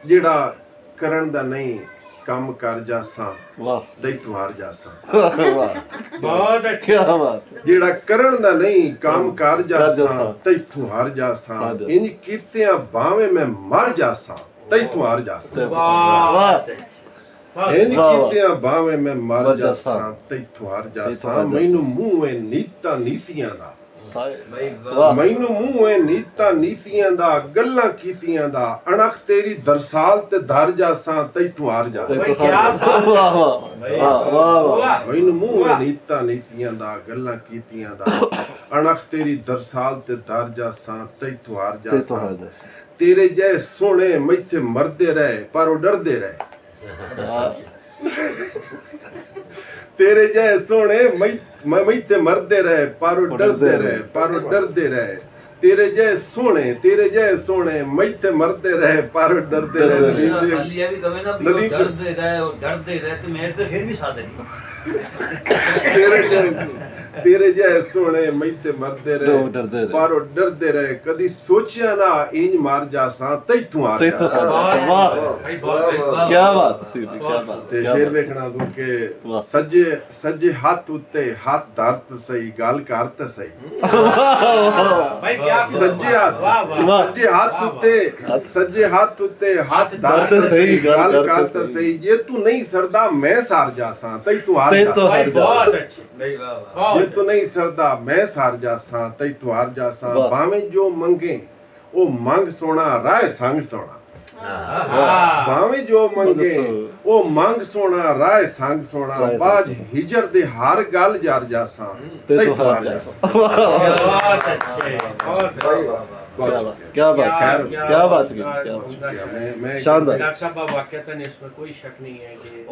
ਜਿਹੜਾ ਕਰਨ ਦਾ ਨਹੀਂ ਕੰਮ ਕਰ ਜਾਸਾਂ ਵਾਹ ਤੈਥੋਂ ਹਾਰ ਜਾਸਾਂ ਵਾਹ ਬਹੁਤ ਅੱਛਾ ਕੀ ਬਾਤ ਜਿਹੜਾ ਕਰਨ ਦਾ ਨਹੀਂ ਕੰਮ ਕਰ ਜਾਸਾਂ ਜਾਸਾਂ। ਤੈਥੋਂ ਹਾਰ ਜਾਸਾਂ ਹਾਰ ਜਾਸਾਂ। ਇੰਜ ਕੀਤਿਆਂ ਭਾਵੇਂ ਮੈਂ ਮਰ ਜਾਸਾਂ ਤੈਥੋਂ ਹਾਰ ਜਾਸਾਂ ਵਾਹ ਇੰਜ ਵਾਹ। ਕੀਤਿਆਂ ਭਾਵੇਂ ਮੈਂ ਮਰ ਮਰ ਜਾਸਾਂ ਜਾਸਾਂ। ਤੈਥੋਂ ਹਾਰ ਤੈਥੋਂ ਜਾਸਾਂ ਹਾਰ ਮੈਨੂੰ ਮੂੰਹ ਹੈ ਨੀਤਾਂ ਨੀਤੀਆਂ ਦਾ ਵਾਹ ਮੈਨੂੰ ਮੂੰਹ ਹੈ ਨੀਤਾਂ ਨੀਤੀਆਂ ਦਾ ਗੱਲਾਂ ਕੀਤੀਆਂ ਦਾ ਅਣਖ ਤੇਰੀ ਦਰਸਾਲ ਤੇ ਧਰ ਜਾਸਾਂ ਤੈਥੋਂ ਹਾਰ ਜਾਸਾਂ ਵਾਹ ਵਾਹ ਵਾਹ ਮੈਨੂੰ ਮੂੰਹ ਹੈ ਨੀਤਾਂ ਨੀਤੀਆਂ ਦਾ ਗੱਲਾਂ ਕੀਤੀਆਂ ਦਾ ਅਣਖ ਤੇਰੀ ਦਰਸਾਲ ਤੇ ਧਰ ਜਾਸਾਂ ਤੈਥੋਂ ਹਾਰ ਤੈਥੋਂ ਹਾਰ ਜਾਸਾਂ ਜਾਸਾਂ ਤੇਰੇ ਜੈ ਸੋਹਣੇ ਮੈਥੇ ਮਰਦੇ ਰਹੇ ਪਰ ਉਹ ਡਰਦੇ ਰਹੇ ਤੇਰੇ ਜੈ ਸੋਹਣੇ ਮੈਥੇ ਮਰਦੇ ਰਹੇ ਪਰ ਉਹ ਡਰਦੇ ਰਹੇ ਪਰ ਉਹ ਡਰਦੇ ਰਹੇ ਤੇਰੇ ਜੈ ਸੋਹਣੇ ਮੈਥੇ ਮਰਦੇ ਰਹੇ ਪਰ ਉਹ ਡਰਦੇ ਰਹੇ ਖਾਲੀ ਇਹ ਵੀ ਕਵੇ ਨਾ ਵੀ ਉਹ ਡਰਦੇ ਰਹੇ ਤੇ ਮੇਰੇ ਤੇ ਫਿਰ ਵੀ ਸਾਦੇ ਤੇਰੇ ਜੈ ਸੋਹਣੇ ਮੈਥੇ ਮਰਦੇ ਰਹੇ ਡਰਦੇ ਰਹੇ। ਪਰ ਉਹ ਡਰਦੇ ਰਹੇ ਕਦੀ ਸੋਚਿਆ ਨਾ ਇੰਜ ਮਾਰ ਜਾਸਾਂ ਤੈਥੋਂ ਹਾਰ ਤੈਥੋਂ ਜਾਸਾਂ ਹਾਰ ਜਾਸਾਂ ਵਾਹ ਕੀ ਬਾਤ ਸੀ ਕੀ ਬਾਤ ਤੇ ਸ਼ੇਰ ਵੇਖਣਾ ਤੂੰ ਕਿ ਵਾਹ। ਸੱਜੇ ਹੱਥ ਉੱਤੇ ਹੱਥ ਧਰਤ ਸਹੀ ਗੱਲ ਕਰਤ ਸਹੀ ਭਾਈ ਕਿਆ ਸੱਜੇ ਹੱਥ ਉੱਤੇ ਹੱਥ ਧਰਤ ਧਰਤ ਸਹੀ ਸਹੀ, ਗੱਲ ਗੱਲ ਕਰਤ ਕਰਤ ਸਹੀ ਜੇ ਤੂੰ ਨਹੀਂ ਸਰਦਾ ਮੈਂ ਸਾਰ ਜਾਸਾਂ ਤੈਥੋਂ ਹਾਰ ਤੈਥੋਂ ਜਾਸਾਂ ਹਾਰ ਜਾਸਾਂ ਬਹੁਤ ਅੱਛੀ ਨਹੀਂ ਵਾਹ ਜੇ ਤੂੰ ਨਹੀਂ ਸਰਦਾ ਮੈਂ ਸਾਰ ਜਾਸਾਂ ਤੈਥੋਂ ਹਾਰ ਜਾਸਾਂ ਵਾਹ। ਭਾਵੇਂ ਜੋ ਮੰਗੇ ਉਹ ਮੰਗ ਸੋਣਾ ਰਾਹ ਸੰਗ ਸੋਣਾ ਭਾਵੇਂ ਜੋ ਮੰਗੇ ਉਹ ਮੰਗ ਸੋਣਾ ਰਾਹ ਸੰਗ ਸੋਣਾ ਰਾਹ ਬਾਜ ਸੰਗ ਹਿਜਰ ਦੇ ਹਰ ਗੱਲ ਜਰ ਜਾਸਾਂ ਤੈਥੋਂ ਹਾਰ ਜਾਸਾਂ ਬਹੁਤ ਅੱਛੇ ਬਹੁਤ क्या बात खैर, क्या बात की क्या बात मैं शानदार डॉक्टर साहब वाकई इस पर कोई शक नहीं है कि